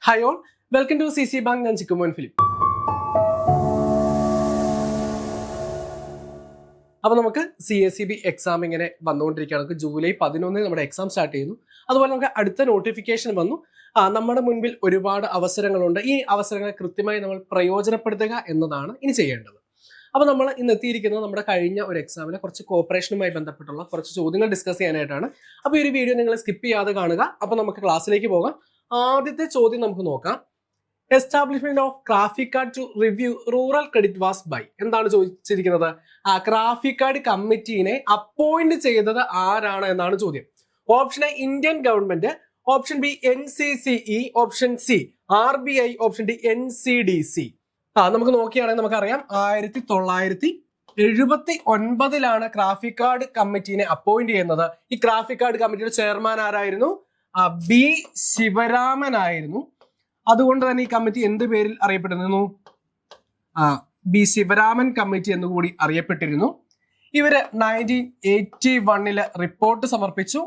Hi all, welcome to CC Bank. ഞാൻ ചിക്കുമോൻ Philip. അപ്പോൾ നമുക്ക് CACB എക്സാം ഇങ്ങനെ വന്നുകൊണ്ടിരിക്കുകയാണ്. നമുക്ക് ജൂലൈ 11 നമ്മുടെ എക്സാം സ്റ്റാർട്ട് ചെയ്യുന്നു. അതുപോലെ നമുക്ക് അടുത്ത നോട്ടിഫിക്കേഷൻ വന്നു. നമ്മുടെ മുൻപിൽ ഒരുപാട് അവസരങ്ങളുണ്ട്. ഈ അവസരങ്ങളെ കൃത്യമായി നമ്മൾ പ്രയോജനപ്പെടുത്തുക എന്നതാണ് ഇനി ചെയ്യേണ്ടത്. അപ്പോൾ നമ്മൾ ഇന്ന് എത്തിയിരിക്കുന്നത് നമ്മുടെ കഴിഞ്ഞ ഒരു എക്സാമിലെ കുറച്ച് കോപ്പറേഷനുമായി ബന്ധപ്പെട്ടുള്ള കുറച്ച് ചോദ്യങ്ങൾ ഡിസ്കസ് ചെയ്യാനായിട്ടാണ്. അപ്പോൾ ഈ ഒരു വീഡിയോ നിങ്ങൾ സ്കിപ്പ് ചെയ്യാതെ കാണുക. അപ്പോൾ നമുക്ക് ക്ലാസ്സിലേക്ക് പോകാം. ആദ്യത്തെ ചോദ്യം നമുക്ക് നോക്കാം. Establishment of CRAFICARD to review rural credit was by. എന്താണ് ചോദിച്ചിരിക്കുന്നത്? ക്രാഫിക് കാർഡ് കമ്മിറ്റീനെ അപ്പോയിന്റ് ചെയ്തത് ആരാണ് എന്നാണ് ചോദ്യം. Option A Indian government, option B NCCE, option C RBI, option D NCDC. നമുക്ക് നോക്കിയാണെങ്കിൽ നമുക്കറിയാം 1979 ക്രാഫിക് കാർഡ് കമ്മിറ്റീനെ അപ്പോയിന്റ് ചെയ്യുന്നത്. ഈ ക്രാഫിക് കാർഡ് കമ്മിറ്റിയുടെ ചെയർമാൻ ആരായിരുന്നു? B ശിവരാമൻ ആയിരുന്നു. അതുകൊണ്ട് തന്നെ ഈ കമ്മിറ്റി എന്ത് പേരിൽ അറിയപ്പെട്ടിരുന്നു? B ശിവരാമൻ കമ്മിറ്റി എന്നുകൂടി അറിയപ്പെട്ടിരുന്നു. ഇവര് 1981 റിപ്പോർട്ട് സമർപ്പിച്ചു.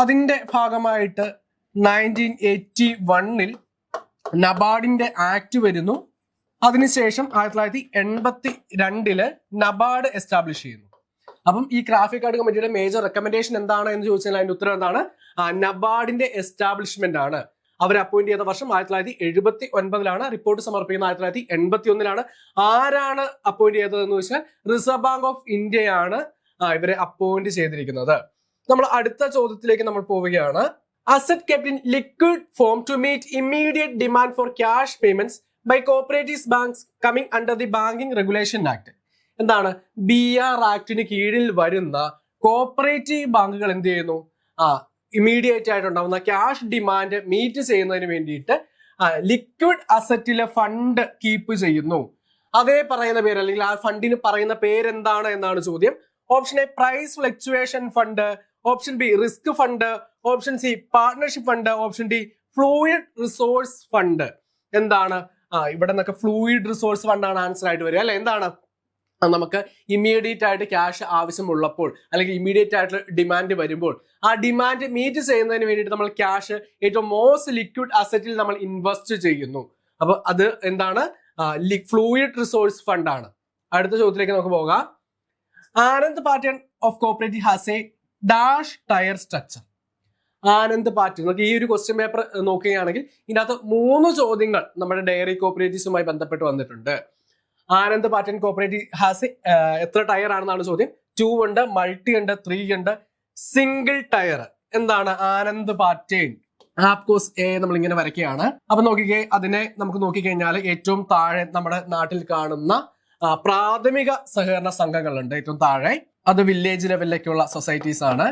അതിന്റെ ഭാഗമായിട്ട് 1981 നബാർഡിന്റെ ആക്ട് വരുന്നു. അതിനുശേഷം 1982 നബാർഡ് എസ്റ്റാബ്ലിഷ് ചെയ്യുന്നു. അപ്പം ഈ ക്രാഫിക് കാർഡ് കമ്മിറ്റിയുടെ മേജർ റെക്കമെൻഡേഷൻ എന്താണ് എന്ന് ചോദിച്ചാൽ അതിന്റെ ഉത്തരം എന്താണ്? നബാർഡിന്റെ എസ്റ്റാബ്ലിഷ്മെന്റ് ആണ്. അവർ അപ്പോയിന്റ് ചെയ്ത വർഷം 1979 റിപ്പോർട്ട് സമർപ്പിക്കുന്നത് 1981. ആരാണ് അപ്പോയിന്റ് ചെയ്തതെന്ന് ചോദിച്ചാൽ റിസർവ് ബാങ്ക് ഓഫ് ഇന്ത്യയാണ് ഇവരെ അപ്പോയിന്റ് ചെയ്തിരിക്കുന്നത്. നമ്മൾ അടുത്ത ചോദ്യത്തിലേക്ക് നമ്മൾ പോവുകയാണ്. Asset kept in liquid form to meet immediate demand for cash payments by cooperative banks coming under the banking regulation act. എന്താണ്? BR ആക്ടിന് കീഴിൽ വരുന്ന കോപ്പറേറ്റീവ് ബാങ്കുകൾ എന്ത് ചെയ്യുന്നു? ഇമ്മീഡിയറ്റ് ആയിട്ടുണ്ടാവുന്ന ക്യാഷ് ഡിമാൻഡ് മീറ്റ് ചെയ്യുന്നതിന് വേണ്ടിയിട്ട് ലിക്വിഡ് അസറ്റിലെ ഫണ്ട് കീപ്പ് ചെയ്യുന്നു. അതേ പറയുന്ന പേര് അല്ലെങ്കിൽ ആ ഫണ്ടിന് പറയുന്ന പേരെന്താണ് എന്നാണ് ചോദ്യം. Option A price fluctuation fund, option B risk fund, option C partnership fund, option D fluid resource fund. എന്താണ്? ഇവിടെ നിന്നൊക്കെ ഫ്ലൂയിഡ് റിസോഴ്സ് ഫണ്ടാണ് ആൻസർ ആയിട്ട് വരിക അല്ലെ. എന്താണ്? നമുക്ക് ഇമ്മീഡിയറ്റ് ആയിട്ട് ക്യാഷ് ആവശ്യമുള്ളപ്പോൾ അല്ലെങ്കിൽ ഇമ്മീഡിയറ്റ് ആയിട്ട് ഡിമാൻഡ് വരുമ്പോൾ ആ ഡിമാൻഡ് മീറ്റ് ചെയ്യുന്നതിന് വേണ്ടിയിട്ട് നമ്മൾ ക്യാഷ് ഏറ്റവും മോസ്റ്റ് ലിക്വിഡ് അസറ്റിൽ നമ്മൾ ഇൻവെസ്റ്റ് ചെയ്യുന്നു. അപ്പൊ അത് എന്താണ്? ഫ്ലൂയിഡ് റിസോഴ്സ് ഫണ്ട് ആണ്. അടുത്ത ചോദ്യത്തിലേക്ക് നമുക്ക് പോകാം. Anand pattern of cooperative has A dash tyre structure. Anand pattern നമുക്ക് ഈ ഒരു ക്വസ്റ്റ്യൻ പേപ്പർ നോക്കുകയാണെങ്കിൽ ഇതിനകത്ത് 3 ചോദ്യങ്ങൾ നമ്മുടെ ഡയറി കോപ്പറേറ്റീവ്സുമായി ബന്ധപ്പെട്ട് വന്നിട്ടുണ്ട്. ആനന്ദ് പാറ്റേൺ കോപ്പറേറ്റീവ് ഹാസ് എത്ര ടയർ ആണെന്നാണ് ചോദ്യം. 2 ഉണ്ട്, മൾട്ടി ഉണ്ട്, 3 ഉണ്ട്, സിംഗിൾ ടയർ. എന്താണ് ആനന്ദ് പാറ്റേൺ? ആപ്കോസ് A നമ്മൾ ഇങ്ങനെ വരയ്ക്കുകയാണ്. അപ്പൊ നോക്കിക്കേ, അതിനെ നമുക്ക് നോക്കിക്കഴിഞ്ഞാൽ ഏറ്റവും താഴെ നമ്മുടെ നാട്ടിൽ കാണുന്ന പ്രാഥമിക സഹകരണ സംഘങ്ങളുണ്ട്. ഏറ്റവും താഴെ അത് വില്ലേജ് ലെവലിലേക്കുള്ള സൊസൈറ്റീസ് ആണ്.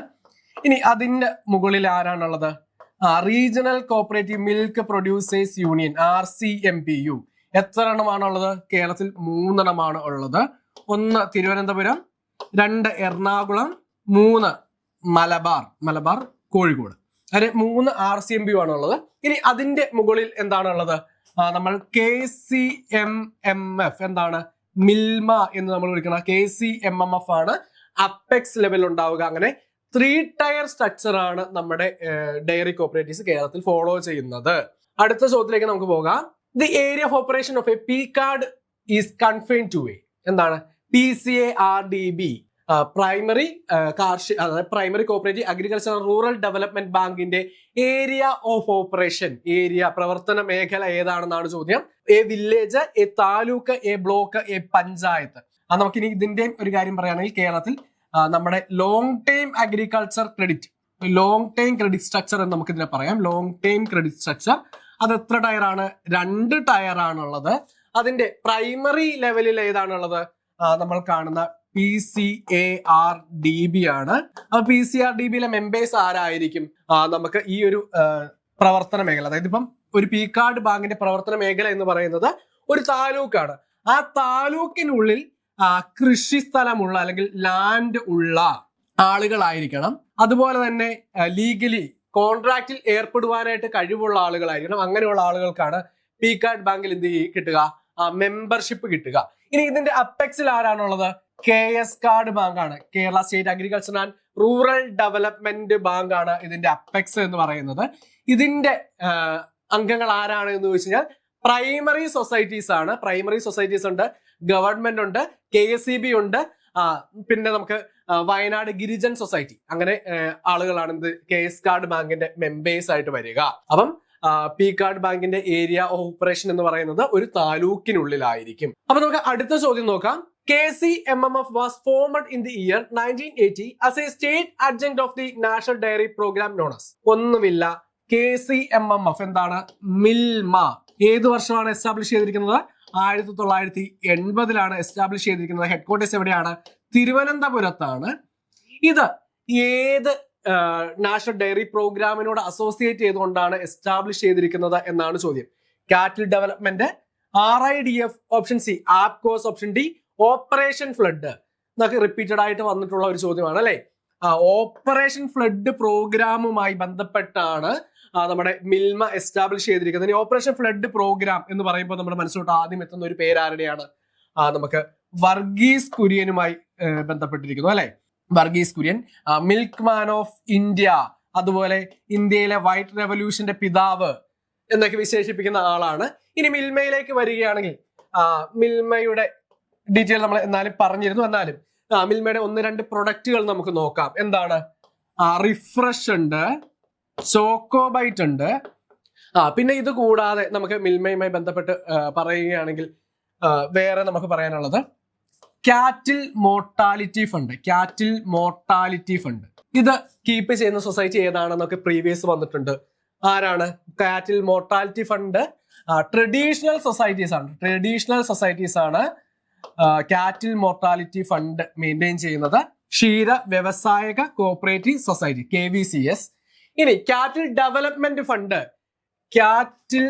ഇനി അതിന്റെ മുകളിൽ ആരാണുള്ളത്? Regional cooperative milk producers union RCMPU. എത്ര എണ്ണമാണുള്ളത്? കേരളത്തിൽ 3 എണ്ണമാണ് ഉള്ളത്. 1 തിരുവനന്തപുരം, 2 എറണാകുളം, 3 മലബാർ കോഴിക്കോട്. അങ്ങനെ 3 RCMPU ആണുള്ളത്. ഇനി അതിന്റെ മുകളിൽ എന്താണുള്ളത്? നമ്മൾ KCMMF. എന്താണ്? മിൽമ എന്ന് നമ്മൾ വിളിക്കണം. KCMMF ആണ് അപ്പെക്സ് ലെവൽ ഉണ്ടാവുക. അങ്ങനെ 3 ടയർ സ്ട്രക്ചർ ആണ് നമ്മുടെ ഡയറി കോപ്പറേറ്റീവ്സ് കേരളത്തിൽ ഫോളോ ചെയ്യുന്നത്. അടുത്ത ചോദ്യത്തിലേക്ക് നമുക്ക് പോകാം. The area of operation of a P-card is confined to a. എന്താണ്? PCARDB, primary primary cooperative agriculture rural development ബാങ്കിന്റെ ഏരിയ ഓഫ് ഓപ്പറേഷൻ, പ്രവർത്തന മേഖല ഏതാണെന്നാണ് ചോദ്യം. A village, A taluk, A block, A panchayat. നമുക്കിനി ഇതിന്റെയും ഒരു കാര്യം പറയുകയാണെങ്കിൽ കേരളത്തിൽ നമ്മുടെ long time agriculture credit, long time credit structure എന്ന് നമുക്ക് ഇതിനെ പറയാം. ലോങ് ടൈം ക്രെഡിറ്റ് സ്ട്രക്ചർ അത് എത്ര ടയർ ആണ്? 2 ടയർ ആണുള്ളത്. അതിന്റെ പ്രൈമറി ലെവലിൽ ഏതാണുള്ളത്? നമ്മൾ കാണുന്ന PCARDB ആണ്. അപ്പൊ PCARDBയിലെ മെമ്പേഴ്സ് ആരായിരിക്കും? നമുക്ക് ഈ ഒരു പ്രവർത്തന മേഖല, അതായത് ഇപ്പം ഒരു പി കാർഡ് ബാങ്കിന്റെ പ്രവർത്തന മേഖല എന്ന് പറയുന്നത് ഒരു താലൂക്കാണ്. ആ താലൂക്കിനുള്ളിൽ കൃഷി സ്ഥലമുള്ള അല്ലെങ്കിൽ ലാൻഡ് ഉള്ള ആളുകളായിരിക്കണം. അതുപോലെ തന്നെ ലീഗലി കോൺട്രാക്റ്റിൽ ഏർപ്പെടുവാനായിട്ട് കഴിവുള്ള ആളുകളായിരിക്കണം. അങ്ങനെയുള്ള ആളുകൾക്കാണ് പി കാർഡ് ബാങ്കിൽ എന്ത് കിട്ടുക? മെമ്പർഷിപ്പ് കിട്ടുക. ഇനി ഇതിന്റെ അപ്പെക്സിൽ ആരാണുള്ളത്? KS കാർഡ് ബാങ്ക് ആണ്. Kerala state agriculture and rural development bank ആണ് ഇതിന്റെ അപ്പെക്സ് എന്ന് പറയുന്നത്. ഇതിന്റെ അംഗങ്ങൾ ആരാണ് എന്ന് ചോദിച്ചു കഴിഞ്ഞാൽ പ്രൈമറി സൊസൈറ്റീസ് ആണ്. പ്രൈമറി സൊസൈറ്റീസ് ഉണ്ട്, ഗവൺമെന്റ് ഉണ്ട്, KSEB ഉണ്ട്, പിന്നെ നമുക്ക് വയനാട് ഗിരിജൻ സൊസൈറ്റി, അങ്ങനെ ആളുകളാണ് എന്ത് KS കാർഡ് ബാങ്കിന്റെ മെമ്പേഴ്സ് ആയിട്ട് വരിക. അപ്പം പി കാർഡ് ബാങ്കിന്റെ ഏരിയ ഓഫ് ഓപ്പറേഷൻ എന്ന് പറയുന്നത് ഒരു താലൂക്കിനുള്ളിലായിരിക്കും. അപ്പൊ നമുക്ക് അടുത്ത ചോദ്യം നോക്കാം. KCMMF was formed in the year 1980 as a state adjunct of the National Dairy Program known as. ഒന്നുമില്ല, KCMMF എന്താണ്? മിൽമ. ഏത് വർഷമാണ് എസ്റ്റാബ്ലിഷ് ചെയ്തിരിക്കുന്നത്? 1980 എസ്റ്റാബ്ലിഷ് ചെയ്തിരിക്കുന്നത്. ഹെഡ്ക്വാർട്ടേഴ്സ് എവിടെയാണ്? തിരുവനന്തപുരത്താണ്. ഇത് ഏത് നാഷണൽ ഡയറി പ്രോഗ്രാമിനോട് അസോസിയേറ്റ് ചെയ്തുകൊണ്ടാണ് എസ്റ്റാബ്ലിഷ് ചെയ്തിരിക്കുന്നത് എന്നാണ് ചോദ്യം. കാറ്റിൽ development, RIDF, option C ആപ്കോസ്, option D operation flood. എന്നൊക്കെ റിപ്പീറ്റഡ് ആയിട്ട് വന്നിട്ടുള്ള ഒരു ചോദ്യമാണ് അല്ലെ. ഓപ്പറേഷൻ ഫ്ലഡ് പ്രോഗ്രാമുമായി ബന്ധപ്പെട്ടാണ് നമ്മുടെ മിൽമ എസ്റ്റാബ്ലിഷ് ചെയ്തിരിക്കുന്നത്. ഈ ഓപ്പറേഷൻ ഫ്ലഡ് പ്രോഗ്രാം എന്ന് പറയുമ്പോൾ നമ്മുടെ മനസ്സിലോട്ട് ആദ്യം എത്തുന്ന ഒരു പേര് ആരുടെയാണ്? നമുക്ക് വർഗീസ് കുര്യനുമായി ബന്ധപ്പെട്ടിരിക്കുന്നു അല്ലെ. Varghese Kurian, milk man of India, അതുപോലെ ഇന്ത്യയിലെ വൈറ്റ് റെവല്യൂഷന്റെ പിതാവ് എന്നൊക്കെ വിശേഷിപ്പിക്കുന്ന ആളാണ്. ഇനി മിൽമയിലേക്ക് വരികയാണെങ്കിൽ മിൽമയുടെ ഡീറ്റെയിൽ നമ്മൾ എന്നാലും പറഞ്ഞിരുന്നു. എന്നാലും മിൽമയുടെ 1-2 പ്രൊഡക്റ്റുകൾ നമുക്ക് നോക്കാം. എന്താണ്? റിഫ്രഷ് ഉണ്ട്, ചോക്കോബൈറ്റ് ഉണ്ട്. പിന്നെ ഇത് കൂടാതെ നമുക്ക് മിൽമയുമായി ബന്ധപ്പെട്ട് പറയുകയാണെങ്കിൽ വേറെ നമുക്ക് പറയാനുള്ളത് കാറ്റിൽ മോർട്ടാലിറ്റി ഫണ്ട്. കാറ്റിൽ മോർട്ടാലിറ്റി ഫണ്ട് ഇത് കീപ്പ് ചെയ്യുന്ന സൊസൈറ്റി ഏതാണെന്നൊക്കെ പ്രീവിയസ് വന്നിട്ടുണ്ട്. ആരാണ്? കാറ്റിൽ മോർട്ടാലിറ്റി ഫണ്ട് ട്രഡീഷണൽ സൊസൈറ്റീസ് ആണ്. ട്രഡീഷണൽ സൊസൈറ്റീസ് ആണ് കാറ്റിൽ മോർട്ടാലിറ്റി ഫണ്ട് മെയിൻറ്റെയിൻ ചെയ്യുന്നത്. ക്ഷീര വ്യവസായക കോഓപ്പറേറ്റീവ് സൊസൈറ്റി KVCS. ഇനി കാറ്റിൽ ഡെവലപ്മെന്റ് ഫണ്ട്, കാറ്റിൽ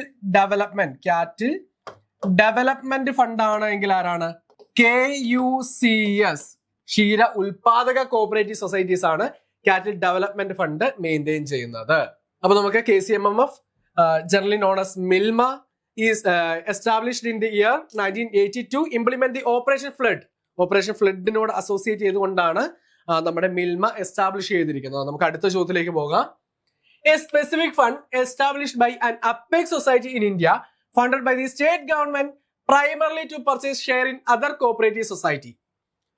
ഡെവലപ്മെന്റ് ഫണ്ട് ആണ് എങ്കിൽ ആരാണ്? KUCS. ക്ഷീര ഉൽപാദക കോഓപ്പറേറ്റീവ് സൊസൈറ്റീസ് ആണ് കാറ്റിൽ ഡെവലപ്മെന്റ് ഫണ്ട് മെയിൻറ്റെയിൻ ചെയ്യുന്നത്. അപ്പൊ നമുക്ക് KCMMF, generally known as Milma, is established in the year 1982, implement the Operation Flood. Operation ഫ്ലഡിനോട് അസോസിയേറ്റ് ചെയ്തുകൊണ്ടാണ് നമ്മുടെ മിൽമ എസ്റ്റാബ്ലിഷ് ചെയ്തിരിക്കുന്നത്. നമുക്ക് അടുത്ത ചോദ്യത്തിലേക്ക് പോകാം. A specific fund established by an apex society in India, funded by the state government primarily to purchase share in other cooperative society.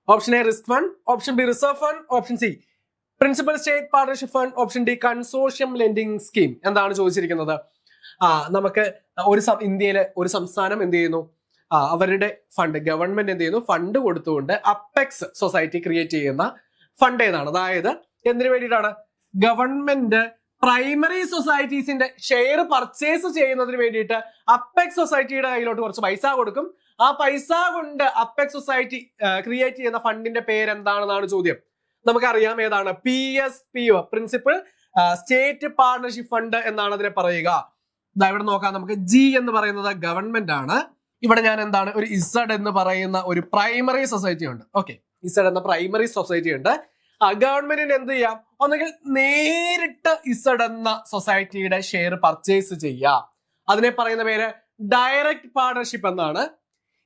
Option A risk fund, option B reserve fund, option C principal state partnership fund, option D consortium lending scheme. എന്താണ് ചോദിച്ചിരിക്കുന്നത്? നമുക്ക് ഇന്ത്യയിലെ ഒരു സംസ്ഥാനം എന്ത് ചെയ്യുന്നു? അവരുടെ fund, government എന്ത് ചെയ്യുന്നു? ഫണ്ട് കൊടുത്തുകൊണ്ട് അപ്പെക്സ് സൊസൈറ്റി ക്രിയേറ്റ് ചെയ്യുന്ന ഫണ്ട് ഏതാണ്? അതായത് എന്തിനു വേണ്ടിയിട്ടാണ്? ഗവൺമെന്റ് പ്രൈമറി സൊസൈറ്റീസിന്റെ ഷെയർ പർച്ചേസ് ചെയ്യുന്നതിന് വേണ്ടിയിട്ട് അപ്പെക്സ് സൊസൈറ്റിയുടെ കയ്യിലോട്ട് കുറച്ച് പൈസ കൊടുക്കും. ആ പൈസ കൊണ്ട് അപ്പെക്സ് സൊസൈറ്റി ക്രിയേറ്റ് ചെയ്യുന്ന ഫണ്ടിന്റെ പേര് എന്താണെന്നാണ് ചോദ്യം. നമുക്കറിയാം ഏതാണ്? PSPO, principal state partnership fund എന്നാണ് അതിനെ പറയുക. ഇവിടെ നോക്കാം. നമുക്ക് G എന്ന് പറയുന്നത് ഗവൺമെന്റ് ആണ്. ഇവിടെ ഞാൻ എന്താണ്? ഒരു Z എന്ന് പറയുന്ന ഒരു പ്രൈമറി സൊസൈറ്റി ഉണ്ട്. ഓക്കെ, Z എന്ന പ്രൈമറി സൊസൈറ്റി ഉണ്ട്. ഗവൺമെന്റിന് എന്ത് ചെയ്യാം? ഒന്നെങ്കിൽ നേരിട്ട് Z എന്ന സൊസൈറ്റിയുടെ ഷെയർ പർച്ചേസ് ചെയ്യാം. അതിനെ പറയുന്ന പേര് ഡയറക്റ്റ് പാർട്ണർഷിപ്പ് എന്നാണ്.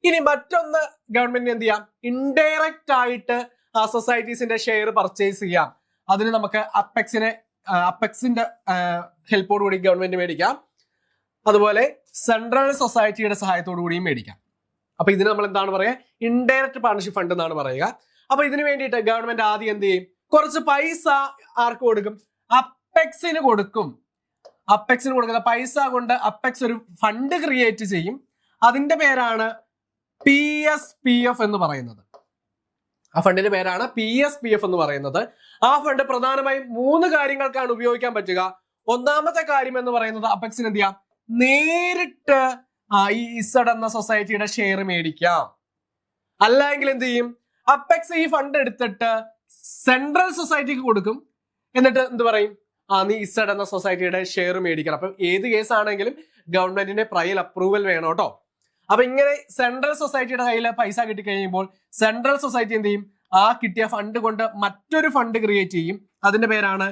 ഇനി മറ്റൊന്ന് ഗവൺമെന്റിന് എന്ത് ചെയ്യാം? ഇൻഡയറക്റ്റ് ആയിട്ട് ആ സൊസൈറ്റീസിന്റെ ഷെയർ പർച്ചേസ് ചെയ്യാം. അതിന് നമുക്ക് അപ്പെക്സിന്റെ ഹെൽപ്പോട് കൂടി ഗവൺമെന്റ് മേടിക്കാം. അതുപോലെ സെൻട്രൽ സൊസൈറ്റിയുടെ സഹായത്തോടു കൂടിയും മേടിക്കാം. അപ്പൊ ഇതിന് നമ്മൾ എന്താണ് പറയുക? ഇൻഡയറക്റ്റ് പാർട്ണർഷിപ്പ് ഫണ്ട് എന്നാണ് പറയുക. അപ്പൊ ഇതിനു വേണ്ടിയിട്ട് ഗവൺമെന്റ് ആദ്യം എന്ത് ചെയ്യും? കുറച്ച് പൈസ ആർക്ക് കൊടുക്കും? അപ്പെക്സിന് കൊടുക്കും. അപ്പെക്സിന് കൊടുക്കുന്ന പൈസ കൊണ്ട് അപ്പെക്സ് ഒരു ഫണ്ട് ക്രിയേറ്റ് ചെയ്യും. അതിന്റെ പേരാണ് PSPF എന്ന് പറയുന്നത്. ആ ഫണ്ടിന്റെ പേരാണ് PSPF എന്ന് പറയുന്നത്. ആ ഫണ്ട് പ്രധാനമായും 3 കാര്യങ്ങൾക്കാണ് ഉപയോഗിക്കാൻ പറ്റുക. ഒന്നാമത്തെ കാര്യം എന്ന് പറയുന്നത് അപ്പെക്സിന് എന്ത് ചെയ്യാം? നേരിട്ട് ഈ Z എന്ന സൊസൈറ്റിയുടെ ഷെയർ മേടിക്കാം. അല്ലെങ്കിൽ എന്ത് ചെയ്യും? അപ്പെക്സ് ഈ ഫണ്ട് എടുത്തിട്ട് സെൻട്രൽ സൊസൈറ്റിക്ക് കൊടുക്കും. എന്നിട്ട് എന്ത് പറയും? നീ Z എന്ന സൊസൈറ്റിയുടെ ഷെയർ മേടിക്കണം. അപ്പൊ ഏത് കേസാണെങ്കിലും ഗവൺമെന്റിന്റെ പ്രയൽ അപ്രൂവൽ വേണം കേട്ടോ. അപ്പൊ ഇങ്ങനെ സെൻട്രൽ സൊസൈറ്റിയുടെ കയ്യിൽ പൈസ കിട്ടിക്കഴിയുമ്പോൾ സെൻട്രൽ സൊസൈറ്റി എന്ത് ചെയ്യും? ആ കിട്ടിയ ഫണ്ട് കൊണ്ട് മറ്റൊരു ഫണ്ട് ക്രിയേറ്റ് ചെയ്യും. അതിന്റെ പേരാണ്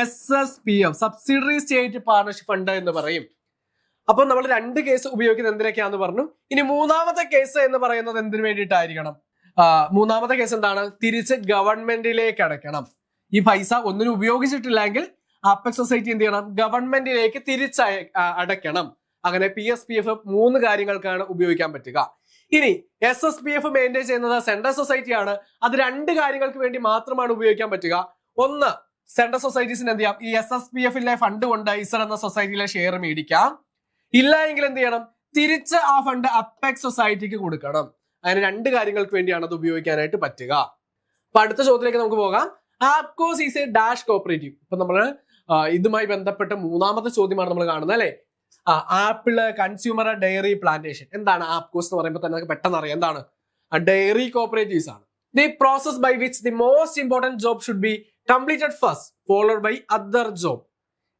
SSPF, subsidiary state partnership fund എന്ന് പറയും. അപ്പൊ നമ്മൾ 2 കേസ് ഉപയോഗിക്കുന്നത് എന്തിനൊക്കെയാന്ന് പറഞ്ഞു. ഇനി മൂന്നാമത്തെ കേസ് എന്ന് പറയുന്നത് എന്തിനു വേണ്ടിയിട്ടായിരിക്കണം? മൂന്നാമത്തെ കേസ് എന്താണ്? തിരിച്ച് ഗവൺമെന്റിലേക്ക് അടയ്ക്കണം. ഈ പൈസ ഒന്നിനും ഉപയോഗിച്ചിട്ടില്ലെങ്കിൽ അപ്പെക്സ് സൊസൈറ്റി എന്ത് ചെയ്യണം? ഗവൺമെന്റിലേക്ക് അടയ്ക്കണം. അങ്ങനെ PSPF 3 കാര്യങ്ങൾക്കാണ് ഉപയോഗിക്കാൻ പറ്റുക. ഇനി SSPF മെയിൻറ്റെയിൻ ചെയ്യുന്നത് സെൻട്രൽ സൊസൈറ്റി ആണ്. അത് 2 കാര്യങ്ങൾക്ക് വേണ്ടി മാത്രമാണ് ഉപയോഗിക്കാൻ പറ്റുക. ഒന്ന്, സെൻട്രൽ സൊസൈറ്റീസിന് എന്ത് ചെയ്യാം? ഈ SSPF-ലെ ഫണ്ട് കൊണ്ട് ISR എന്ന സൊസൈറ്റിയിലെ ഷെയർ മേടിക്കാം. ഇല്ല എങ്കിൽ എന്ത് ചെയ്യണം? തിരിച്ച് ആ ഫണ്ട് അപ്പെക്സ് സൊസൈറ്റിക്ക് കൊടുക്കണം. അങ്ങനെ 2 കാര്യങ്ങൾക്ക് വേണ്ടിയാണ് അത് ഉപയോഗിക്കാനായിട്ട് പറ്റുക. അപ്പൊ അടുത്ത ചോദ്യത്തിലേക്ക് നമുക്ക് പോകാം. APCOS is a dash cooperative. ഇപ്പൊ നമ്മള് ഇതുമായി ബന്ധപ്പെട്ട 3ാമത്തെ ചോദ്യമാണ് നമ്മൾ കാണുന്നത് അല്ലെ. Apple consumer dairy plantation. എന്താണ് ആപ്കോസ് എന്ന് പറയുമ്പോൾ തന്നെ നമുക്ക് പെട്ടെന്ന് അറിയാം എന്താണ്. ഡയറി കോപ്പറേറ്റീവ്സ് ആണ്. The process by which the most important job should be completed first followed by other job.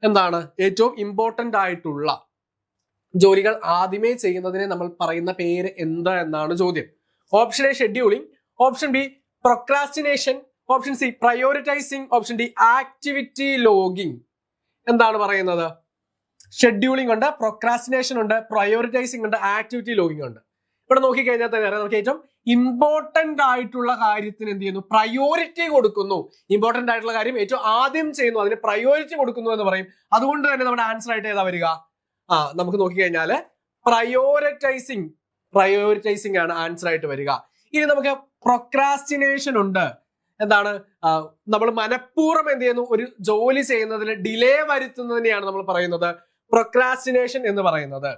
എന്താണ് ഏറ്റവും ഇമ്പോർട്ടന്റ് ആയിട്ടുള്ള ജോലികൾ ആദ്യമേ ചെയ്യുന്നതിനെ നമ്മൾ പറയുന്ന പേര് എന്താ എന്നാണ് ചോദ്യം. Option A scheduling, option B procrastination, option C prioritising, option D activity logging. എന്താണ് പറയുന്നത്? ഷെഡ്യൂളിംഗ് ഉണ്ട്, പ്രൊക്രാസ്റ്റിനേഷൻ ഉണ്ട്, പ്രയോറിറ്റൈസിംഗ് ഉണ്ട്, ആക്ടിവിറ്റി ലോഗിംഗ് ഉണ്ട്. ഇവിടെ നോക്കിക്കഴിഞ്ഞാൽ തന്നെ അറിയാം നമുക്ക് ഏറ്റവും ഇമ്പോർട്ടന്റ് ആയിട്ടുള്ള കാര്യത്തിന് എന്ത് ചെയ്യുന്നു? പ്രയോറിറ്റി കൊടുക്കുന്നു. ഇമ്പോർട്ടന്റ് ആയിട്ടുള്ള കാര്യം ഏറ്റവും ആദ്യം ചെയ്യുന്നു, അതിന് പ്രയോറിറ്റി കൊടുക്കുന്നു എന്ന് പറയും. അതുകൊണ്ട് തന്നെ നമ്മുടെ ആൻസർ ആയിട്ട് ഏതാ വരിക? നമുക്ക് നോക്കിക്കഴിഞ്ഞാല് പ്രയോറിറ്റൈസിംഗ് ആണ് ആൻസർ ആയിട്ട് വരിക. ഇനി നമുക്ക് പ്രൊക്രാസ്റ്റിനേഷൻ ഉണ്ട്. എന്താണ്? നമ്മൾ മനഃപൂർവ്വം എന്ത് ചെയ്യുന്നു? ഒരു ജോലി ചെയ്യുന്നതിൽ ഡിലേ വരുത്തുന്നതിനെയാണ് നമ്മൾ പറയുന്നത് പ്രൊക്രാസ്റ്റിനേഷൻ എന്ന് പറയുന്നത്.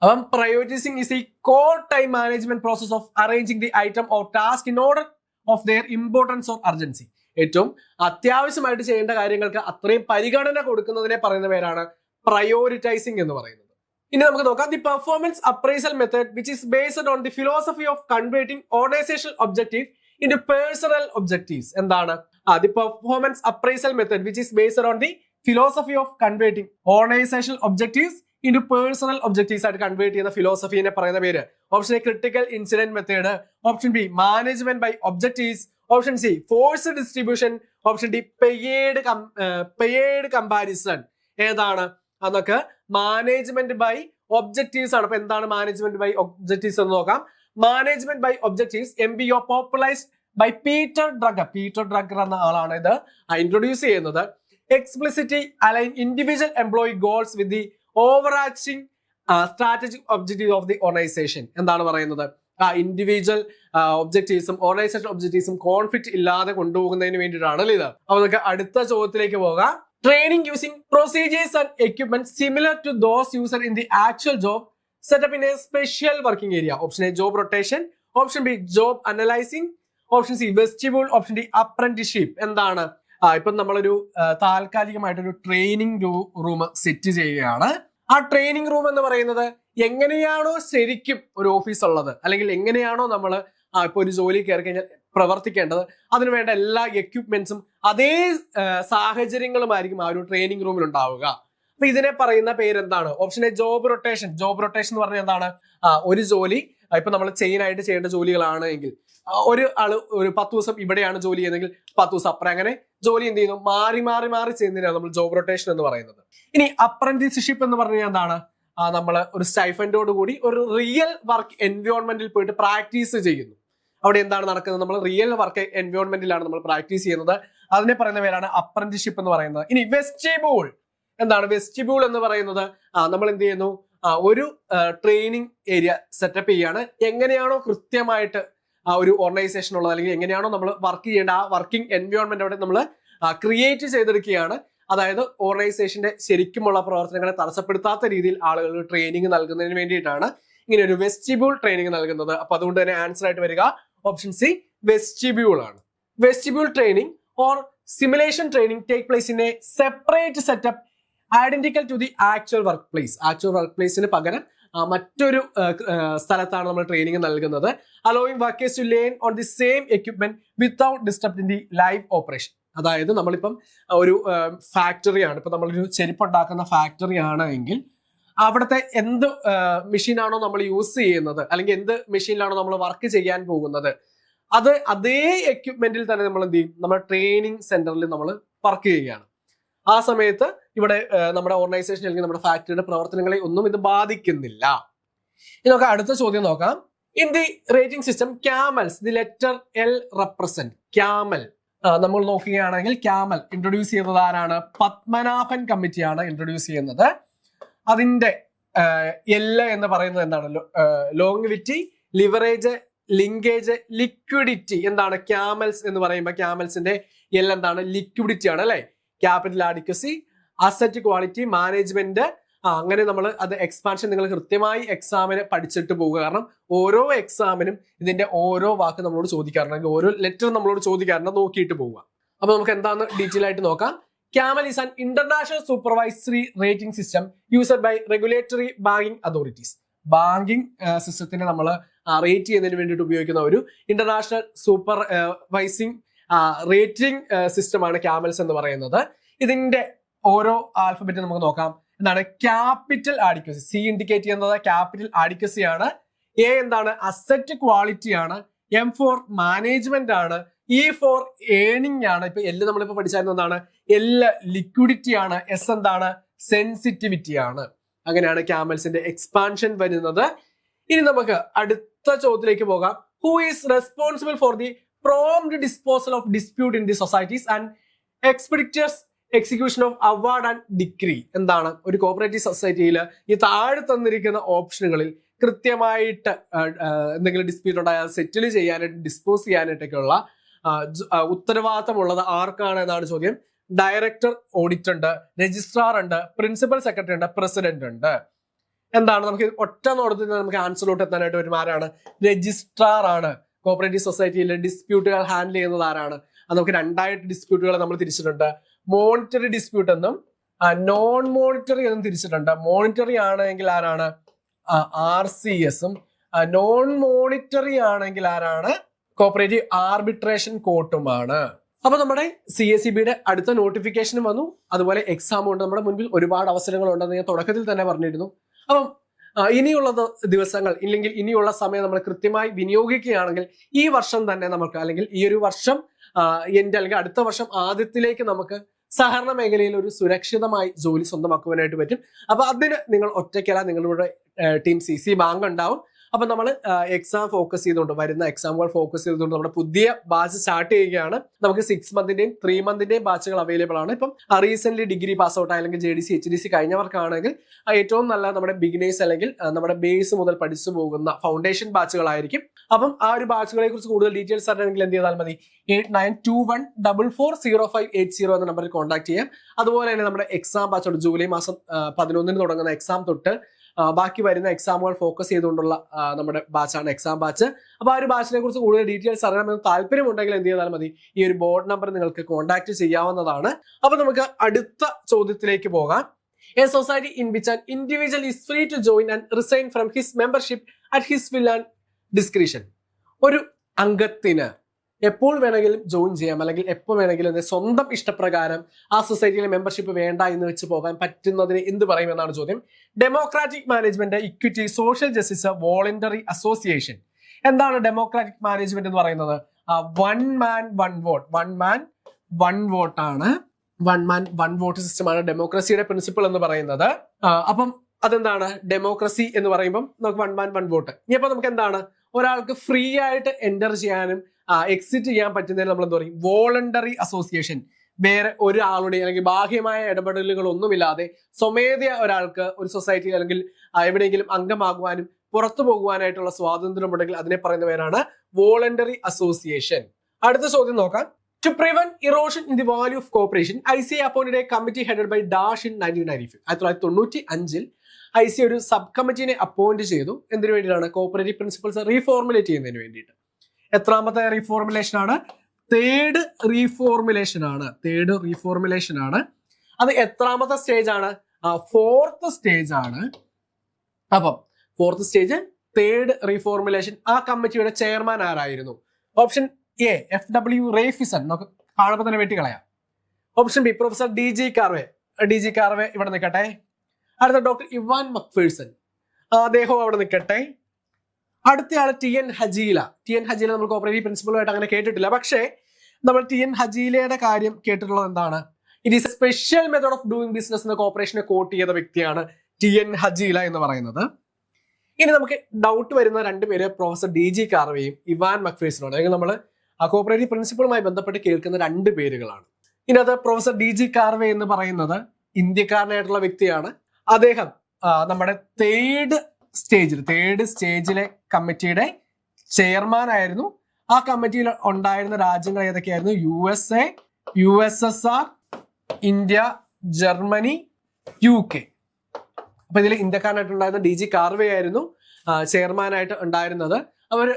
അപ്പം prioritising is the core time management process of arranging the item or task in order of their importance or urgency. ഏറ്റവും അത്യാവശ്യമായിട്ട് ചെയ്യേണ്ട കാര്യങ്ങൾക്ക് അത്രയും പരിഗണന കൊടുക്കുന്നതിനെ പറയുന്ന പേരാണ് പ്രയോറിറ്റൈസിംഗ് എന്ന് പറയുന്നത്. ഇനി നമുക്ക് നോക്കാം. The performance appraisal method which is based on the philosophy of converting organisational objective into personal objectives. എന്താണ്? The performance appraisal method which is based on the philosophy of converting organizational objectives into personal objectives ആയിട്ട് convert ചെയ്യുന്ന ഫിലോസഫിനെ പറയുന്ന പേര്. Option A critical incident method, option B management by objectives, option C force distribution, option D paired comparison. ഏതാണ്? അതൊക്കെ management by objectives ആണ്. അപ്പൊ എന്താണ് മാനേജ്മെന്റ് ബൈ ഒബ്ജക്റ്റീവ്സ് എന്ന് നോക്കാം. Management by objectives MBO popularised by Peter Drucker എന്ന ആളാണ് ഇത് ഇൻട്രൊഡ്യൂസ് ചെയ്യുന്നത്. Explicitly align individual employee goals with the overarching strategic objective of the organisation. എന്താണ് പറയുന്നത്? ഇൻഡിവിജ്വൽ ഒബ്ജക്റ്റീവ്സും ഓർഗനൈസേഷൻ ഒബ്ജക്റ്റീവ്സും കോൺഫ്ലിക്റ്റ് ഇല്ലാതെ കൊണ്ടുപോകുന്നതിന് വേണ്ടിയിട്ടാണ് ഇത്. അപ്പൊ നമുക്ക് അടുത്ത ചോദ്യത്തിലേക്ക് പോകാം. Training using procedures and equipment similar to those user in the actual job set up in a special working area. Option A job rotation, option B job analyzing, option C vestibule, option D apprenticeship. എന്താണ്? ഇപ്പം നമ്മളൊരു താൽക്കാലികമായിട്ടൊരു training room set ചെയ്യുകയാണ്. ആ training room എന്ന് പറയുന്നത് എങ്ങനെയാണോ ശരിക്കും ഒരു ഓഫീസ് ഉള്ളത്, അല്ലെങ്കിൽ എങ്ങനെയാണോ നമ്മൾ ഇപ്പൊ ഒരു ജോലി കയറി കഴിഞ്ഞാൽ പ്രവർത്തിക്കേണ്ടത്, അതിനുവേണ്ട എല്ലാ എക്യുപ്മെന്റ്സും അതേ സാഹചര്യങ്ങളുമായിരിക്കും ആ ഒരു ട്രെയിനിങ് റൂമിൽ ഉണ്ടാവുക. അപ്പൊ ഇതിനെ പറയുന്ന പേരെന്താണ്? Option A job rotation. Job rotation എന്ന് പറഞ്ഞാൽ എന്താണ്? ഒരു ജോലി ഇപ്പൊ നമ്മൾ ചെയിനായിട്ട് ചെയ്യേണ്ട ജോലികളാണ് എങ്കിൽ ഒരു ആള് ഒരു 10 ദിവസം ഇവിടെയാണ് ജോലി ചെയ്യുന്നതെങ്കിൽ 10 ദിവസം അപ്പുറം, അങ്ങനെ ജോലി എന്ത് ചെയ്യുന്നു? മാറി മാറി മാറി ചെയ്യുന്നതിനാണ് നമ്മൾ ജോബ് റൊട്ടേഷൻ എന്ന് പറയുന്നത്. ഇനി അപ്രന്റീസ്ഷിപ്പ് എന്ന് പറഞ്ഞാൽ എന്താണ്? നമ്മൾ ഒരു സ്റ്റൈഫൻഡോട് കൂടി ഒരു റിയൽ വർക്ക് എൻവയോൺമെന്റിൽ പോയിട്ട് പ്രാക്ടീസ് ചെയ്യുന്നു. അവിടെ എന്താണ് നടക്കുന്നത്? നമ്മൾ റിയൽ വർക്ക് എൻവയോൺമെന്റിലാണ് നമ്മൾ പ്രാക്ടീസ് ചെയ്യുന്നത്. അതിനെ പറയുന്ന പേരാണ് അപ്രന്റീസ്ഷിപ്പ് എന്ന് പറയുന്നത്. ഇനി വെസ്റ്റിബ്യൂൾ. എന്താണ് വെസ്റ്റിബ്യൂൾ എന്ന് പറയുന്നത്? നമ്മൾ എന്ത് ചെയ്യുന്നു? ഒരു ട്രെയിനിങ് ഏരിയ സെറ്റപ്പ് ചെയ്യാണ്. എങ്ങനെയാണോ കൃത്യമായിട്ട് ആ ഒരു ഓർഗനൈസേഷൻ ഉള്ളത്, അല്ലെങ്കിൽ എങ്ങനെയാണോ നമ്മൾ വർക്ക് ചെയ്യേണ്ട ആ വർക്കിംഗ് എൻവയോൺമെന്റ് അവിടെ നമ്മൾ ക്രിയേറ്റ് ചെയ്തെടുക്കുകയാണ്. അതായത് ഓർഗനൈസേഷന്റെ ശരിക്കുമുള്ള പ്രവർത്തനങ്ങളെ തടസ്സപ്പെടുത്താത്ത രീതിയിൽ ആളുകൾക്ക് ട്രെയിനിങ് നൽകുന്നതിന് വേണ്ടിയിട്ടാണ് ഇങ്ങനെ ഒരു വെസ്റ്റിബ്യൂൾ ട്രെയിനിങ് നൽകുന്നത്. അപ്പൊ അതുകൊണ്ട് തന്നെ ആൻസർ ആയിട്ട് വരിക ഓപ്ഷൻ സി വെസ്റ്റിബ്യൂൾ ആണ്. Vestibule training or simulation training take place in a separate setup identical to the actual work place. Actual work പ്ലേസിന് പകരം മറ്റൊരു സ്ഥലത്താണ് നമ്മൾ ട്രെയിനിങ് നൽകുന്നത്. Allowing workers to learn on the same equipment without disturb in the live operation. അതായത് നമ്മളിപ്പം ഒരു ഫാക്ടറിയാണ്, ഇപ്പൊ നമ്മളൊരു ചെരുപ്പ് ഉണ്ടാക്കുന്ന ഫാക്ടറി ആണ് എങ്കിൽ അവിടുത്തെ എന്ത് മെഷീനാണോ നമ്മൾ യൂസ് ചെയ്യുന്നത്, അല്ലെങ്കിൽ എന്ത് മെഷീനിലാണോ നമ്മൾ വർക്ക് ചെയ്യാൻ പോകുന്നത്, അത് അതേ എക്യുപ്മെന്റിൽ തന്നെ നമ്മൾ എന്ത് ചെയ്യും? നമ്മുടെ ട്രെയിനിങ് സെന്ററിൽ നമ്മൾ വർക്ക് ചെയ്യുകയാണ്. ആ സമയത്ത് ഇവിടെ നമ്മുടെ ഓർഗനൈസേഷൻ അല്ലെങ്കിൽ നമ്മുടെ ഫാക്ടറിയുടെ പ്രവർത്തനങ്ങളെ ഒന്നും ഇത് ബാധിക്കുന്നില്ല. ഇനി നമുക്ക് അടുത്ത ചോദ്യം നോക്കാം. In the rating system camel's the letter L represent. Camel നമ്മൾ നോക്കുകയാണെങ്കിൽ ക്യാമൽ ഇൻട്രൊഡ്യൂസ് ചെയ്തത് ആരാണ്? പത്മനാഭൻ കമ്മിറ്റിയാണ് ഇൻട്രൊഡ്യൂസ് ചെയ്യുന്നത്. അതിന്റെ എൽ എന്ന് പറയുന്നത് എന്താണ്? ലോങ്വിറ്റി, ലിവറേജ്, ലിങ്കേജ്, ലിക്വിഡിറ്റി. എന്താണ് ക്യാമൽസ് എന്ന് പറയുമ്പോൾ ക്യാമൽസിന്റെ എൽ എന്താണ്? ലിക്വിഡിറ്റി ആണ് അല്ലെ. Capital adequacy, asset quality, management. അങ്ങനെ നമ്മൾ അത് എക്സ്പാൻഷൻ നിങ്ങൾ കൃത്യമായി എക്സാമിന് പഠിച്ചിട്ട് പോവുക. കാരണം ഓരോ എക്സാമിനും ഇതിന്റെ ഓരോ വാക്ക് നമ്മളോട് ചോദിക്കാറുണ്ട്, ഓരോ ലെറ്റർ നമ്മളോട് ചോദിക്കാറുണ്ട്, നോക്കിയിട്ട് പോവുക. അപ്പൊ നമുക്ക് എന്താണെന്ന് ഡീറ്റെയിൽ ആയിട്ട് നോക്കാം. CAMEL is an international supervisory rating system used by regulatory banking authorities. Banking സിസ്റ്റത്തിനെ നമ്മൾ റേറ്റ് ചെയ്യുന്നതിന് വേണ്ടിയിട്ട് ഉപയോഗിക്കുന്ന ഒരു ഇന്റർനാഷണൽ സൂപ്പർവൈസിംഗ് റേറ്റിംഗ് സിസ്റ്റമാണ് ക്യാമൽസ് എന്ന് പറയുന്നത്. ഇതിന്റെ ഓരോ ആൽഫബറ്റ് നമുക്ക് നോക്കാം. എന്താണ്? Capital adequacy. സി ഇൻഡിക്കേറ്റ് ചെയ്യുന്നത് ക്യാപിറ്റൽ ആഡിക്വസി ആണ്. എ എന്താണ്? അസറ്റ് ക്വാളിറ്റി ആണ്. എം ഫോർ മാനേജ്മെന്റ് ആണ്. ഇ ഫോർ ഏണിംഗ് ആണ്. ഇപ്പൊ എല് നമ്മളിപ്പോ പഠിച്ചായിരുന്നതാണ്. എല് ലിക്വിഡിറ്റി ആണ്. എസ് എന്താണ്? സെൻസിറ്റിവിറ്റി ആണ്. അങ്ങനെയാണ് ക്യാമൽസിന്റെ എക്സ്പാൻഷൻ വരുന്നത്. ഇനി നമുക്ക് അടുത്ത ചോദ്യത്തിലേക്ക് പോകാം. Who is responsible for the prompt disposal of dispute in the societies and expediters execution of award and decree. എന്താണ്? ഒരു കോപ്പറേറ്റീവ് സൊസൈറ്റിയിൽ ഈ താഴെ തന്നിരിക്കുന്ന ഓപ്ഷനുകളിൽ കൃത്യമായിട്ട് എന്തെങ്കിലും ഡിസ്പ്യൂട്ട് ഉണ്ടായാൽ സെറ്റിൽ ചെയ്യാനായിട്ട്, ഡിസ്പോസ് ചെയ്യാനായിട്ടൊക്കെയുള്ള ഉത്തരവാദിത്തമുള്ളത് ആർക്കാണ് എന്നാണ് ചോദ്യം. ഡയറക്ടർ ഓഡിറ്റ് ഉണ്ട്, രജിസ്ട്രാർ ഉണ്ട്, പ്രിൻസിപ്പൽ സെക്രട്ടറി ഉണ്ട്, പ്രസിഡന്റ് ഉണ്ട്. എന്താണ്? നമുക്ക് ഒറ്റ നോട്ടത്തിൽ നമുക്ക് ആൻസറിലോട്ട് എത്താനായിട്ട് വരും. ആരാണ്? രജിസ്ട്രാർ ആണ്. കോപ്പറേറ്റീവ് സൊസൈറ്റിയിലെ ഡിസ്പ്യൂട്ടുകൾ ഹാൻഡിൽ ചെയ്യുന്നത് ആരാണ്? അത് നമുക്ക് രണ്ടായിട്ട് ഡിസ്പ്യൂട്ടുകളെ നമ്മൾ തിരിച്ചിട്ടുണ്ട്. മോണിറ്ററി ഡിസ്പ്യൂട്ട് എന്നും നോൺ മോണിറ്ററി എന്നും തിരിച്ചിട്ടുണ്ട്. മോണിറ്ററി ആണെങ്കിൽ ആരാണ്? RCS-ഉം. നോൺ മോണിറ്ററി ആണെങ്കിൽ ആരാണ്? കോപ്പറേറ്റീവ് ആർബിട്രേഷൻ കോർട്ടുമാണ്. അപ്പൊ നമ്മുടെ CSEBയുടെ അടുത്ത നോട്ടിഫിക്കേഷനും വന്നു, അതുപോലെ എക്സാമും ഉണ്ട്. നമ്മുടെ മുൻപിൽ ഒരുപാട് അവസരങ്ങൾ ഉണ്ടെന്ന് ഞാൻ തുടക്കത്തിൽ തന്നെ പറഞ്ഞിരുന്നു. അപ്പം ഇനിയുള്ള ദിവസങ്ങൾ ഇല്ലെങ്കിൽ ഇനിയുള്ള സമയം നമ്മൾ കൃത്യമായി വിനിയോഗിക്കുകയാണെങ്കിൽ ഈ വർഷം തന്നെ നമുക്ക്, അല്ലെങ്കിൽ ഈ ഒരു വർഷം അല്ലെങ്കിൽ അടുത്ത വർഷം ആദ്യത്തിലേക്ക് നമുക്ക് സഹകരണ മേഖലയിൽ ഒരു സുരക്ഷിതമായി ജോലി സ്വന്തമാക്കുവാനായിട്ട് പറ്റും. അപ്പൊ അതിന് നിങ്ങൾ ഒറ്റയ്ക്കല്ല, നിങ്ങളുടെ ടീം CC ബാങ്ക് ഉണ്ടാവും. അപ്പൊ നമ്മൾ എക്സാം ഫോക്കസ് ചെയ്തുകൊണ്ട്, വരുന്ന എക്സാമുകൾ ഫോക്കസ് ചെയ്തുകൊണ്ട് നമ്മുടെ പുതിയ ബാച്ച് സ്റ്റാർട്ട് ചെയ്യുകയാണ്. നമുക്ക് 6 മന്തിന്റെയും 3 മന്തിന്റെയും ബാച്ചുകൾ അവൈലബിൾ ആണ്. ഇപ്പം റീസെന്റ് ഡിഗ്രി പാസ് ഔട്ട് അല്ലെങ്കിൽ JDC HDC കഴിഞ്ഞവർക്കാണെങ്കിൽ ഏറ്റവും നല്ല നമ്മുടെ ബിഗിനേഴ്സ് അല്ലെങ്കിൽ നമ്മുടെ ബേസ് മുതൽ പഠിച്ചു പോകുന്ന ഫൗണ്ടേഷൻ ബാച്ചുകളായിരിക്കും. അപ്പം ആ ഒരു ബാച്ചുകളെ കുറിച്ച് കൂടുതൽ ഡീറ്റെയിൽസ് അറിയണമെങ്കിൽ എന്ത് ചെയ്താൽ മതി? 8921440580 എന്ന നമ്പറിൽ കോൺടാക്ട് ചെയ്യാം. അതുപോലെ തന്നെ നമ്മുടെ എക്സാം ബാച്ച് ജൂലൈ മാസം 11 തുടങ്ങുന്ന എക്സാം തൊട്ട് ബാക്കി വരുന്ന എക്സാമുകൾ ഫോക്കസ് ചെയ്തുകൊണ്ടുള്ള നമ്മുടെ ബാച്ചാണ് എക്സാം ബാച്ച്. അപ്പൊ ആ ഒരു ബാച്ചിനെ കുറിച്ച് കൂടുതൽ ഡീറ്റെയിൽസ് അറിയണമെന്ന് താല്പര്യമുണ്ടെങ്കിൽ എന്ത് ചെയ്താൽ മതി? ഈ ഒരു ബോർഡ് നമ്പർ നിങ്ങൾക്ക് കോൺടാക്ട് ചെയ്യാവുന്നതാണ്. അപ്പൊ നമുക്ക് അടുത്ത ചോദ്യത്തിലേക്ക് പോകാം. A society in which an individual is free to join and resign from his membership at his will and discretion. ഒരു അംഗത്തിന് എപ്പോൾ വേണമെങ്കിലും ജോയിൻ ചെയ്യാം, അല്ലെങ്കിൽ എപ്പോൾ വേണമെങ്കിലും സ്വന്തം ഇഷ്ടപ്രകാരം ആ സൊസൈറ്റിയിലെ മെമ്പർഷിപ്പ് വേണ്ട എന്ന് വെച്ച് പോകാൻ പറ്റുന്നതിന് എന്ത് പറയുമെന്നാണ് ചോദ്യം. Democratic management, equity, social justice, voluntary association. എന്താണ് ഡെമോക്രാറ്റിക് മാനേജ്മെന്റ് എന്ന് പറയുന്നത്? One man one vote. One man one vote ആണ്. വൺ മാൻ വൺ വോട്ട് സിസ്റ്റമാണ് ഡെമോക്രസിയുടെ പ്രിൻസിപ്പിൾ എന്ന് പറയുന്നത്. അപ്പം അതെന്താണ് ഡെമോക്രസി എന്ന് പറയുമ്പോൾ നമുക്ക് വൺ മാൻ വൺ വോട്ട്. ഇനി അപ്പൊ നമുക്ക് എന്താണ്? ഒരാൾക്ക് ഫ്രീ ആയിട്ട് എൻ്റർ ചെയ്യാനും എക്സിറ്റ് ചെയ്യാൻ പറ്റുന്നതിന് നമ്മൾ എന്താ പറയും? Voluntary association. വേറെ ഒരാളുടെ അല്ലെങ്കിൽ ബാഹ്യമായ ഇടപെടലുകൾ ഒന്നുമില്ലാതെ സ്വമേധയാ ഒരാൾക്ക് ഒരു സൊസൈറ്റി അല്ലെങ്കിൽ എവിടെയെങ്കിലും അംഗമാകുവാനും പുറത്തു പോകുവാനായിട്ടുള്ള സ്വാതന്ത്ര്യം ഉണ്ടെങ്കിൽ അതിനെ പറയുന്ന പേരാണ് വോളണ്ടറി അസോസിയേഷൻ. അടുത്ത ചോദ്യം നോക്കാം. To prevent erosion in the value of cooperation, ICA appointed a committee headed by Dash in 1995. 1995 ICA ഒരു സബ് കമ്മിറ്റിനെ അപ്പോയിന്റ് ചെയ്തു. എന്തിനു വേണ്ടിയിട്ടാണ്? കോപ്പറേറ്റീവ് പ്രിൻസിപ്പിൾസ് റീഫോർമുലേറ്റ് ചെയ്യുന്നതിന് വേണ്ടിയിട്ട്. എത്രാമത്തെ റീഫോർമുലേഷൻ ആണ്? തേർഡ് റീഫോർമുലേഷൻ ആണ്. അത് എത്രാമത്തെ സ്റ്റേജ് ആണ്? 4th സ്റ്റേജ് ആണ്. അപ്പം 4th സ്റ്റേജ് തേർഡ് റീഫോർമുലേഷൻ. ആ കമ്മിറ്റിയുടെ ചെയർമാൻ ആരായിരുന്നു? Option A FW Raiffeisen. നമുക്ക് കാണുമ്പോൾ തന്നെ വെട്ടിക്കളയാം. Option B professor DG Karve. ഇവിടെ നിൽക്കട്ടെ. അടുത്ത ഡോക്ടർ ഇവാൻ മക്ഫേഴ്സൺ, അദ്ദേഹം അവിടെ നിൽക്കട്ടെ. അടുത്തയാള് TN ഹജീല. നമ്മൾ കോപ്പറേറ്റീവ് പ്രിൻസിപ്പളുമായിട്ട് അങ്ങനെ കേട്ടിട്ടില്ല, പക്ഷേ നമ്മൾ TN ഹജീലയുടെ കാര്യം കേട്ടിട്ടുള്ളത് എന്താണ്? It is A special method of doing business എന്ന കോർപ്പറേഷനെ കോട്ട് ചെയ്ത വ്യക്തിയാണ് TN ഹജീല എന്ന് പറയുന്നത്. ഇനി നമുക്ക് ഡൗട്ട് വരുന്ന രണ്ടുപേര് പ്രൊഫസർ DG കാർവേയും ഇവാൻ മക്ഫേഴ്സണുമാണ്. അല്ലെങ്കിൽ നമ്മൾ ആ കോപ്പറേറ്റീവ് പ്രിൻസിപ്പിളുമായി ബന്ധപ്പെട്ട് കേൾക്കുന്ന 2 പേരുകളാണ്. ഇതിനകത്ത് പ്രൊഫസർ DG കാർവേ എന്ന് പറയുന്നത് ഇന്ത്യക്കാരനായിട്ടുള്ള വ്യക്തിയാണ്. അദ്ദേഹം നമ്മുടെ തേർഡ് സ്റ്റേജിലെ കമ്മിറ്റിയുടെ ചെയർമാൻ ആയിരുന്നു. ആ കമ്മിറ്റിയിൽ ഉണ്ടായിരുന്ന രാജ്യങ്ങൾ ഏതൊക്കെയായിരുന്നു? USA, USSR, India, Germany, UK. അപ്പൊ ഇതിൽ ഇന്ത്യക്കാരനായിട്ടുണ്ടായിരുന്ന DG കാർവേ ആയിരുന്നു ചെയർമാനായിട്ട് ഉണ്ടായിരുന്നത്. അവർ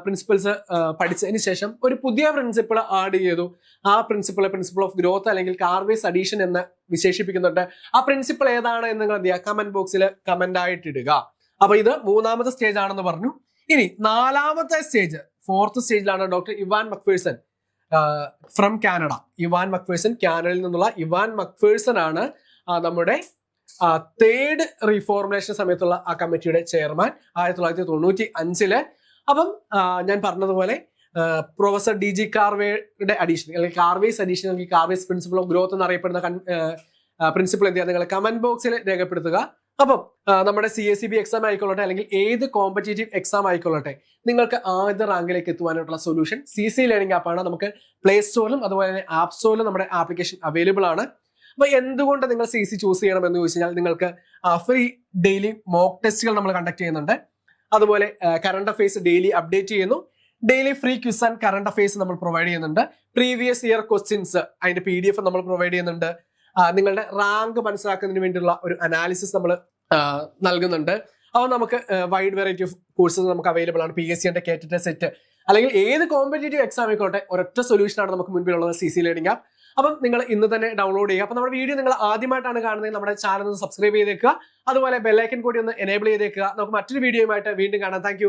പ്രിൻസിപ്പിൾസ് പഠിച്ചതിന് ശേഷം ഒരു പുതിയ പ്രിൻസിപ്പിൾ ആഡ് ചെയ്തു. ആ പ്രിൻസിപ്പിൾ ഓഫ് ഗ്രോത്ത് അല്ലെങ്കിൽ കാർവേസ് അഡീഷൻ എന്ന് വിശേഷിപ്പിക്കുന്നുണ്ട്. ആ പ്രിൻസിപ്പിൾ ഏതാണ് എന്ന് നിങ്ങൾ എന്ത് ചെയ്യുക? കമന്റ് ബോക്സിൽ കമന്റ് ആയിട്ട് ഇടുക. അപ്പൊ ഇത് 3ാമത്തെ സ്റ്റേജ് ആണെന്ന് പറഞ്ഞു. ഇനി 4ാമത്തെ സ്റ്റേജ്, 4th സ്റ്റേജിലാണ് doctor Ivan McPherson from Canada. കാനഡയിൽ നിന്നുള്ള ഇവാൻ മക്ഫേഴ്സൺ ആണ് നമ്മുടെ തേർഡ് റീഫോർമുലേഷൻ സമയത്തുള്ള ആ കമ്മിറ്റിയുടെ ചെയർമാൻ 1995. അപ്പം ഞാൻ പറഞ്ഞതുപോലെ പ്രൊഫസർ DG കാർവേയുടെ അഡീഷൻ അല്ലെങ്കിൽ കാർവേസ് അഡീഷൻ അല്ലെങ്കിൽ കാർവേസ് പ്രിൻസിപ്പിൾ ഓഫ് ഗ്രോത്ത് എന്നറിയപ്പെടുന്ന പ്രിൻസിപ്പിൾ എന്ത് ചെയ്യുക? നിങ്ങൾ കമന്റ് ബോക്സിൽ രേഖപ്പെടുത്തുക. അപ്പം നമ്മുടെ CSEB എക്സാം ആയിക്കൊള്ളട്ടെ അല്ലെങ്കിൽ ഏത് കോമ്പറ്റേറ്റീവ് എക്സാം ആയിക്കൊള്ളട്ടെ, നിങ്ങൾക്ക് ആദ്യ റാങ്കിലേക്ക് എത്തുവാനായിട്ടുള്ള സൊല്യൂഷൻ CC ലേണിംഗ് ആപ്പാണ്. നമുക്ക് പ്ലേ സ്റ്റോറിലും അതുപോലെ തന്നെ ആപ്പ് സ്റ്റോറിലും നമ്മുടെ ആപ്ലിക്കേഷൻ അവൈലബിൾ ആണ്. അപ്പൊ എന്തുകൊണ്ട് നിങ്ങൾ CC ചൂസ് ചെയ്യണം എന്ന് ചോദിച്ചു കഴിഞ്ഞാൽ, നിങ്ങൾക്ക് ഫ്രീ ഡെയിലി മോക്ക് ടെസ്റ്റുകൾ നമ്മൾ കണ്ടക്ട് ചെയ്യുന്നുണ്ട്. അതുപോലെ കറണ്ട് അഫയേഴ്സ് ഡെയിലി അപ്ഡേറ്റ് ചെയ്യുന്നു. Daily free quiz and current affairs നമ്മൾ പ്രൊവൈഡ് ചെയ്യുന്നുണ്ട്. പ്രീവിയസ് ഇയർ ക്വസ്റ്റ്യൻസ് അതിന്റെ PDF നമ്മൾ പ്രൊവൈഡ് ചെയ്യുന്നുണ്ട്. നിങ്ങളുടെ റാങ്ക് മനസ്സിലാക്കുന്നതിന് വേണ്ടിയുള്ള ഒരു അനാലിസിസ് നമ്മൾ നൽകുന്നുണ്ട്. അപ്പോൾ നമുക്ക് വൈഡ് വെറൈറ്റി ഓഫ് കോഴ്സസ് നമുക്ക് അവൈലബിൾ ആണ്. PSC കേറ്ററ്റ് സെറ്റ് അല്ലെങ്കിൽ ഏത് കോമ്പറ്റേറ്റീവ് എക്സാം ആയിക്കോട്ടെ, ഒരൊറ്റ സൊല്യൂഷനാണ് നമുക്ക് മുൻപിലുള്ളത്, CC ലേണിംഗ് ആപ്പ്. അപ്പം നിങ്ങൾ ഇന്ന് തന്നെ ഡൗൺലോഡ് ചെയ്യുക. അപ്പൊ നമ്മുടെ വീഡിയോ നിങ്ങൾ ആദ്യമായിട്ടാണ് കാണുന്നത്, നമ്മുടെ ചാനൽ ഒന്ന് സബ്സ്ക്രൈബ് ചെയ്തേക്കുക. അതുപോലെ ബെല്ലൈക്കൻ കൂടി ഒന്ന് എനേബിൾ ചെയ്തേക്കുക. നമുക്ക് മറ്റൊരു വീഡിയോയുമായിട്ട് വീണ്ടും കാണാം. താങ്ക്